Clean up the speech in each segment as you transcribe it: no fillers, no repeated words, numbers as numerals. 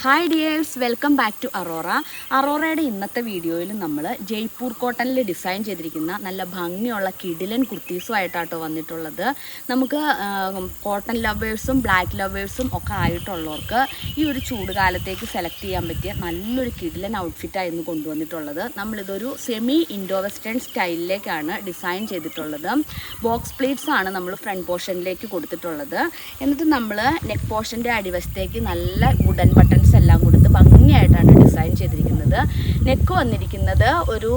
Hi dears, welcome back to Aurora. അറോറയുടെ ഇന്നത്തെ വീഡിയോയിൽ നമ്മൾ ജയ്പൂർ കോട്ടണിൽ ഡിസൈൻ ചെയ്തിരിക്കുന്ന നല്ല ഭംഗിയുള്ള കിടിലൻ കുർത്തീസുമായിട്ടാട്ടോ വന്നിട്ടുള്ളത്. നമുക്ക് കോട്ടൺ ലവേഴ്സും ബ്ലാക്ക് ലവേഴ്സും ഒക്കെ ആയിട്ടുള്ളവർക്ക് ഈ ഒരു ചൂട് കാലത്തേക്ക് സെലക്ട് ചെയ്യാൻ പറ്റിയ നല്ലൊരു കിടിലൻ ഔട്ട്ഫിറ്റായിരുന്നു കൊണ്ടുവന്നിട്ടുള്ളത്. നമ്മളിതൊരു സെമി ഇൻഡോ വെസ്റ്റേൺ സ്റ്റൈലിലേക്കാണ് ഡിസൈൻ ചെയ്തിട്ടുള്ളത്. ബോക്സ് പ്ലീറ്റ്സ് ആണ് നമ്മൾ ഫ്രണ്ട് പോർഷനിലേക്ക് കൊടുത്തിട്ടുള്ളത്. എന്നിട്ട് നമ്മൾ നെക്ക് പോർഷൻ്റെ അടിവശത്തേക്ക് നല്ല വുഡൻ ബട്ടൺസ് എല്ലാം കൊടുത്ത് ഭംഗിയായിട്ടാണ് ഡിസൈൻ ചെയ്തിരിക്കുന്നത്. നെക്ക് വന്നിരിക്കുന്നത് ഒരു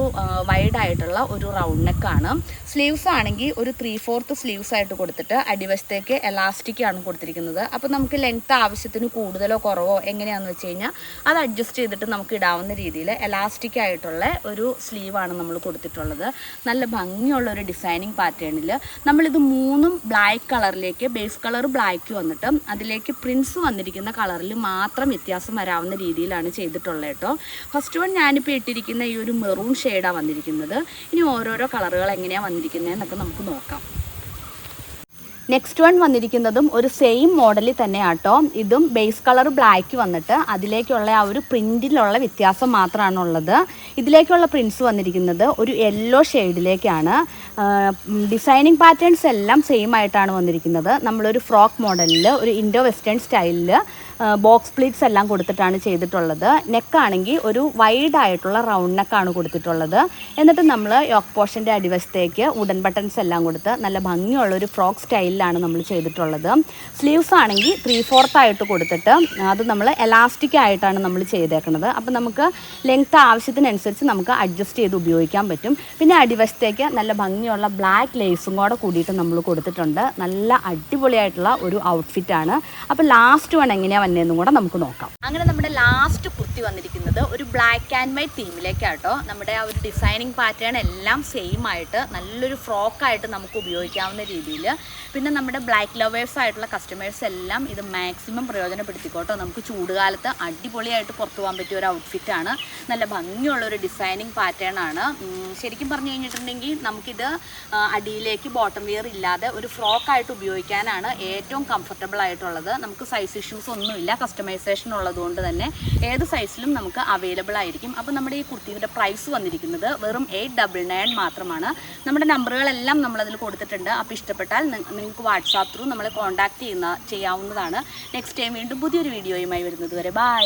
വൈഡായിട്ടുള്ള ഒരു റൗണ്ട് നെക്കാണ്. സ്ലീവ്സ് ആണെങ്കിൽ ഒരു 3/4 സ്ലീവ്സ് ആയിട്ട് കൊടുത്തിട്ട് അടിവശത്തേക്ക് എലാസ്റ്റിക് ആണ് കൊടുത്തിരിക്കുന്നത്. അപ്പോൾ നമുക്ക് ലെങ്ത്ത് ആവശ്യത്തിന് കൂടുതലോ കുറവോ എങ്ങനെയാണെന്ന് വെച്ച് കഴിഞ്ഞാൽ അത് അഡ്ജസ്റ്റ് ചെയ്തിട്ട് നമുക്ക് ഇടാവുന്ന രീതിയിൽ എലാസ്റ്റിക് ആയിട്ടുള്ള ഒരു സ്ലീവാണ് നമ്മൾ കൊടുത്തിട്ടുള്ളത്. നല്ല ഭംഗിയുള്ള ഒരു ഡിസൈനിങ് പാറ്റേണിൽ നമ്മളിത് മൂന്നും ബ്ലാക്ക് കളറിലേക്ക്, ബേസ് കളർ ബ്ലാക്ക് വന്നിട്ട് അതിലേക്ക് പ്രിൻസ് വന്നിരിക്കുന്ന കളറിൽ മാത്രം വ്യത്യാസം വരാവുന്ന രീതിയിലാണ് ചെയ്തിട്ടുള്ളത് കേട്ടോ. ഫസ്റ്റ് വൺ ഞാനിപ്പോൾ ഇട്ടിരിക്കുന്ന ഈ ഒരു മെറൂൺ ഷെയ്ഡാണ് വന്നിരിക്കുന്നത്. ഇനി ഓരോരോ കളറുകൾ എങ്ങനെയാണ് വന്നിരിക്കുന്നതെന്നൊക്കെ നമുക്ക് നോക്കാം. നെക്സ്റ്റ് വൺ വന്നിരിക്കുന്നതും ഒരു സെയിം മോഡലിൽ തന്നെ ആട്ടോ. ഇതും ബേസ് കളർ ബ്ലാക്ക് വന്നിട്ട് അതിലേക്കുള്ള ആ ഒരു പ്രിൻറ്റിലുള്ള വ്യത്യാസം മാത്രമാണുള്ളത്. ഇതിലേക്കുള്ള പ്രിൻസ് വന്നിരിക്കുന്നത് ഒരു യെല്ലോ ഷെയ്ഡിലേക്കാണ്. ഡിസൈനിങ് പാറ്റേൺസ് എല്ലാം സെയിം ആയിട്ടാണ് വന്നിരിക്കുന്നത്. നമ്മളൊരു ഫ്രോക്ക് മോഡലിൽ ഒരു ഇൻഡോ വെസ്റ്റേൺ സ്റ്റൈലിൽ ബോക്സ് പ്ലീറ്റ്സ് എല്ലാം കൊടുത്തിട്ടാണ് ചെയ്തിട്ടുള്ളത്. നെക്കാണെങ്കിൽ ഒരു വൈഡായിട്ടുള്ള റൗണ്ട് നെക്കാണ് കൊടുത്തിട്ടുള്ളത്. എന്നിട്ട് നമ്മൾ യോക്ക് പോർഷൻ്റെ അടിവശത്തേക്ക് വുഡൻ ബട്ടൺസ് എല്ലാം കൊടുത്ത് നല്ല ഭംഗിയുള്ളൊരു ഫ്രോക്ക് സ്റ്റൈലിലാണ് നമ്മൾ ചെയ്തിട്ടുള്ളത്. സ്ലീവ്സ് ആണെങ്കിൽ 3/4 ആയിട്ട് കൊടുത്തിട്ട് അത് നമ്മൾ എലാസ്റ്റിക് ആയിട്ടാണ് നമ്മൾ ചെയ്തേക്കുന്നത്. അപ്പോൾ നമുക്ക് ലെങ്ത്ത് ആവശ്യത്തിനനുസരിച്ച് നമുക്ക് അഡ്ജസ്റ്റ് ചെയ്ത് ഉപയോഗിക്കാൻ പറ്റും. പിന്നെ അടിവശത്തേക്ക് നല്ല ഭംഗിയുള്ള ബ്ലാക്ക് ലേസും കൂടെ കൂടിയിട്ട് നമ്മൾ കൊടുത്തിട്ടുണ്ട്. നല്ല അടിപൊളിയായിട്ടുള്ള ഒരു ഔട്ട്ഫിറ്റാണ്. അപ്പോൾ ലാസ്റ്റ് വൺ എങ്ങനെയാണ് വന്നതെന്നും കൂടെ നമുക്ക് നോക്കാം. അങ്ങനെ നമ്മുടെ ലാസ്റ്റ് കുർത്തി വന്നിരിക്കുന്നത് ഒരു ബ്ലാക്ക് ആൻഡ് വൈറ്റ് തീമിലേക്കാട്ടോ. നമ്മുടെ ആ ഒരു ഡിസൈനിങ് പാറ്റേൺ എല്ലാം സെയിം ആയിട്ട് നല്ലൊരു ഫ്രോക്കായിട്ട് നമുക്ക് ഉപയോഗിക്കാവുന്ന രീതിയിൽ. പിന്നെ നമ്മുടെ ബ്ലാക്ക് ലവേഴ്സ് ആയിട്ടുള്ള കസ്റ്റമേഴ്സ് എല്ലാം ഇത് മാക്സിമം പ്രയോജനപ്പെടുത്തിക്കോട്ടോ. നമുക്ക് ചൂടുകാലത്ത് അടിപൊളിയായിട്ട് പുറത്തു പോകാൻ പറ്റിയ ഒരു ഔട്ട്ഫിറ്റാണ്. നല്ല ഭംഗിയുള്ളൊരു ഡിസൈനിങ് പാറ്റേൺ ആണ്. ശരിക്കും പറഞ്ഞു കഴിഞ്ഞിട്ടുണ്ടെങ്കിൽ നമുക്കിത് അടിയിലേക്ക് ബോട്ടം വെയർ ഇല്ലാതെ ഒരു ഫ്രോക്കായിട്ട് ഉപയോഗിക്കാനാണ് ഏറ്റവും കംഫർട്ടബിൾ ആയിട്ടുള്ളത്. നമുക്ക് സൈസ് ഇഷ്യൂസ് ഒന്നുമില്ല. കസ്റ്റമൈസേഷൻ ഉള്ളതുകൊണ്ട് തന്നെ ഏത് സൈസിലും നമുക്ക് അവൈലബിൾ ആയിരിക്കും. അപ്പോൾ നമ്മുടെ ഈ കുർത്തിയുടെ പ്രൈസ് വന്നിരിക്കുന്നത് വെറും 899 മാത്രമാണ്. നമ്മുടെ നമ്പറുകളെല്ലാം നമ്മളതിൽ കൊടുത്തിട്ടുണ്ട്. അപ്പോൾ ഇഷ്ടപ്പെട്ടാൽ നിങ്ങൾക്ക് വാട്സാപ്പ് ത്രൂ നമ്മളെ കോൺടാക്റ്റ് ചെയ്യാവുന്നതാണ്. നെക്സ്റ്റ് ടൈം വീണ്ടും പുതിയൊരു വീഡിയോയുമായി വരുന്നത് വരെ ബൈ.